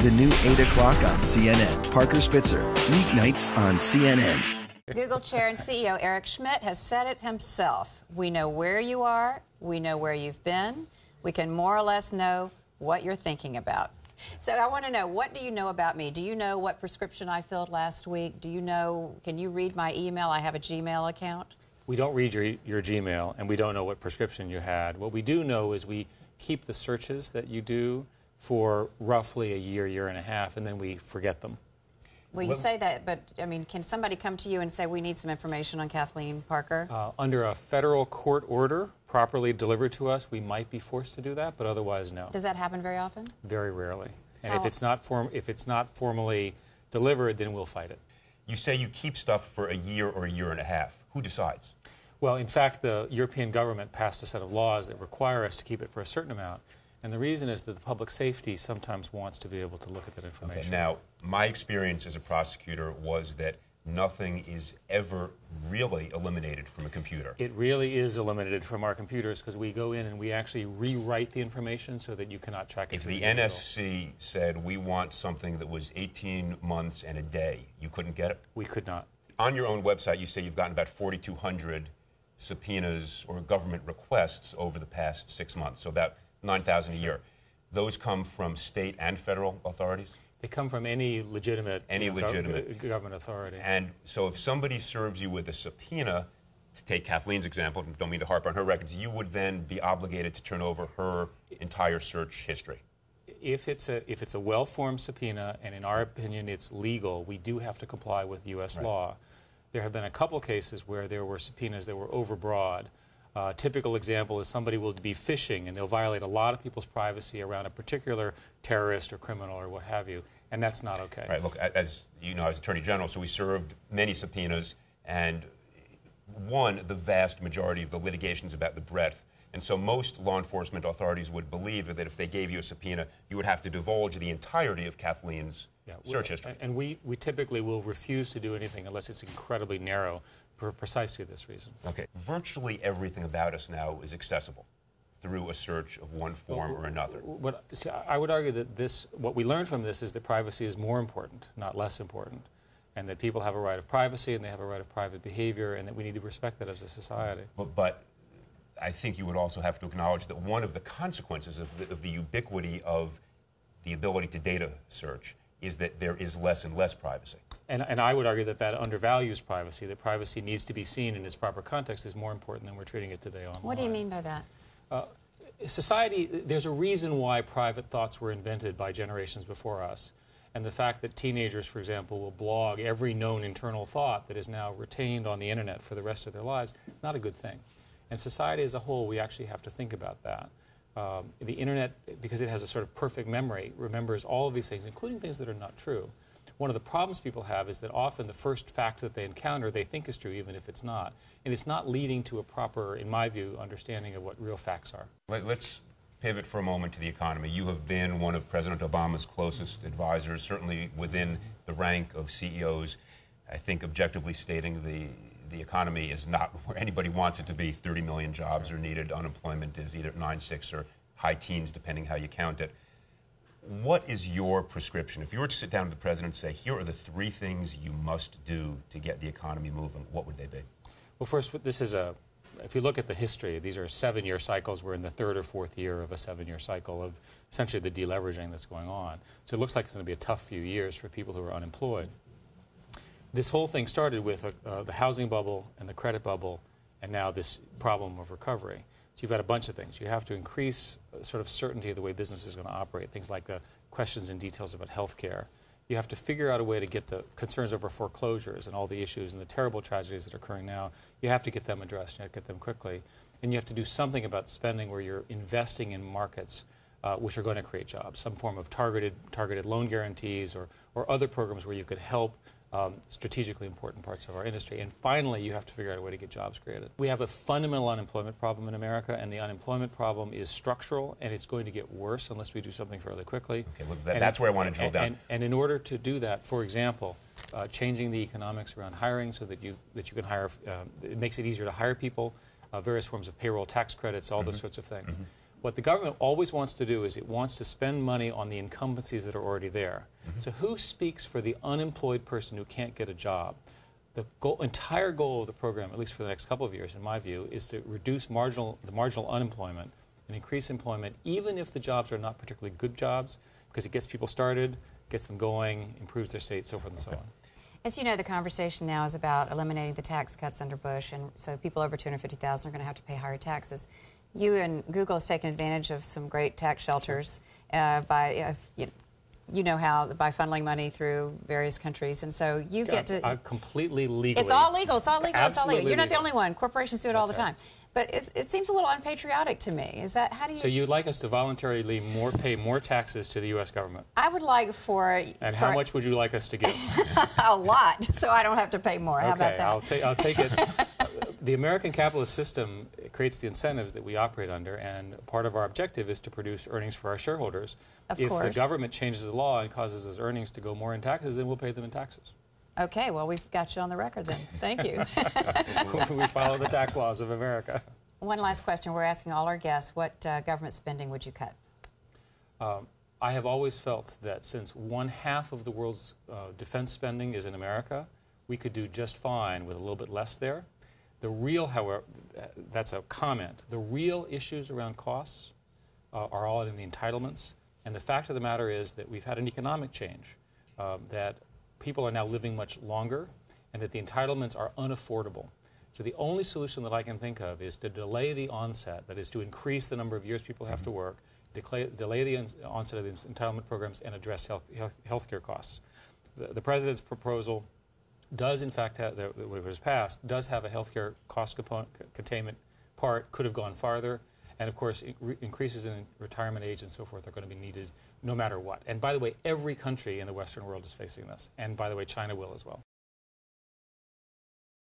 The new 8 o'clock on CNN. Parker Spitzer, weeknights on CNN. Google Chair and CEO Eric Schmidt has said it himself. We know where you are. We know where you've been. We can more or less know what you're thinking about. So I want to know, what do you know about me? Do you know what prescription I filled last week? Do you know, can you read my email? I have a Gmail account. We don't read your Gmail, and we don't know what prescription you had. What we do know is we keep the searches that you do for roughly a year and a half, and then we forget them. Well, you say that, but, I mean, can somebody come to you and say, we need some information on Kathleen Parker? Under a federal court order, properly delivered to us, we might be forced to do that, but otherwise, no. Does that happen very often? Very rarely. And if it's not formally delivered, then we'll fight it. You say you keep stuff for a year or a year and a half. Who decides? Well, in fact, the European government passed a set of laws that require us to keep it for a certain amount. And the reason is that the public safety sometimes wants to be able to look at that information. Okay, now, my experience as a prosecutor was that nothing is ever really eliminated from a computer. It really is eliminated from our computers because we go in and we actually rewrite the information so that you cannot track it. If the NSC said we want something that was 18 months and a day, you couldn't get it? We could not. On your own website, you say you've gotten about 4,200 subpoenas or government requests over the past 6 months, so about 9,000 a year. Those come from state and federal authorities? They come from any legitimate, government authority. And so if somebody serves you with a subpoena, to take Kathleen's example, don't mean to harp on her records, you would then be obligated to turn over her entire search history. If it's a well-formed subpoena, and in our opinion it's legal, we do have to comply with U.S. law. There have been a couple cases where there were subpoenas that were overbroad. Typical example is somebody will be phishing and they'll violate a lot of people's privacy around a particular terrorist or criminal or what have you, and that's not okay. Right. Look, as you know, as Attorney General, so we served many subpoenas, and the vast majority of the litigations about the breadth. And so most law enforcement authorities would believe that if they gave you a subpoena, you would have to divulge the entirety of Kathleen's search history. And we typically will refuse to do anything unless it's incredibly narrow for precisely this reason. Okay. Virtually everything about us now is accessible through a search of one form or another. I would argue that what we learned from this is that privacy is more important, not less important, and that people have a right of privacy and they have a right of private behavior, and that we need to respect that as a society. But I think you would also have to acknowledge that one of the consequences of the ubiquity of the ability to data search is that there is less and less privacy. And I would argue that undervalues privacy, that privacy needs to be seen in its proper context is more important than we're treating it today online. What do you mean by that? Society, there's a reason why private thoughts were invented by generations before us. And the fact that teenagers, for example, will blog every known internal thought that is now retained on the internet for the rest of their lives, not a good thing. And society as a whole, we actually have to think about that. The internet, because it has a sort of perfect memory, remembers all of these things, including things that are not true. One of the problems people have is that often the first fact that they encounter they think is true, even if it's not. And it's not leading to a proper, in my view, understanding of what real facts are. Let's pivot for a moment to the economy. You have been one of President Obama's closest advisors, certainly within the rank of CEOs. I think objectively stating the economy is not where anybody wants it to be. 30 million jobs are needed. Unemployment is either 9.6 or high teens, depending how you count it. What is your prescription? If you were to sit down with the president and say, here are the 3 things you must do to get the economy moving, what would they be? Well, first, if you look at the history, these are 7-year cycles. We're in the 3rd or 4th year of a 7-year cycle of essentially the deleveraging that's going on. So it looks like it's going to be a tough few years for people who are unemployed. This whole thing started with the housing bubble and the credit bubble, and now this problem of recovery. So you've got a bunch of things. You have to increase sort of certainty of the way business is going to operate, things like the questions and details about health care. You have to figure out a way to get the concerns over foreclosures and all the issues and the terrible tragedies that are occurring now. You have to get them addressed. You have to get them quickly. And you have to do something about spending where you're investing in markets which are going to create jobs, some form of targeted loan guarantees or other programs where you could help strategically important parts of our industry. And finally, you have to figure out a way to get jobs created. We have a fundamental unemployment problem in America, and the unemployment problem is structural, and it's going to get worse unless we do something fairly quickly. Okay, well, that's where I want to drill down. And in order to do that, for example, changing the economics around hiring so that you can hire, it makes it easier to hire people, various forms of payroll tax credits, all those sorts of things. What the government always wants to do is it wants to spend money on the incumbencies that are already there. So who speaks for the unemployed person who can't get a job? The entire goal of the program, at least for the next couple of years, in my view, is to reduce the marginal unemployment and increase employment, even if the jobs are not particularly good jobs, because it gets people started, gets them going, improves their state, so forth and so on. As you know, the conversation now is about eliminating the tax cuts under Bush, and so people over $250,000 are going to have to pay higher taxes. You and Google has taken advantage of some great tax shelters by, you know how, by funneling money through various countries, and so you get to... completely legally. It's all legal. It's all legal. It's all legal. You're not the legal. only one. Corporations do it all the time. But it seems a little unpatriotic to me. Is that, how do you... So you'd like us to voluntarily pay more taxes to the U.S. government? I would like for... And how much would you like us to give? A lot, so I don't have to pay more. How about that? I'll take it. The American capitalist system creates the incentives that we operate under, and part of our objective is to produce earnings for our shareholders. Of if course. the government changes the law and causes those earnings to go more in taxes, then we'll pay them in taxes. Okay, well, we've got you on the record then. Thank you. We follow the tax laws of America. One last question. We're asking all our guests, what government spending would you cut? I have always felt that since 1/2 of the world's defense spending is in America, we could do just fine with a little bit less there. The real, however, that's a comment. The real issues around costs are all in the entitlements. And the fact of the matter is that we've had an economic change, that people are now living much longer, and that the entitlements are unaffordable. So the only solution that I can think of is to delay the onset, that is to increase the number of years people have to work, delay the onset of the entitlement programs, and address health care costs. The President's proposal does, in fact, which was passed, does have a health care cost containment part, could have gone farther. And, of course, increases in retirement age and so forth are going to be needed no matter what. And, by the way, every country in the Western world is facing this. And, by the way, China will as well.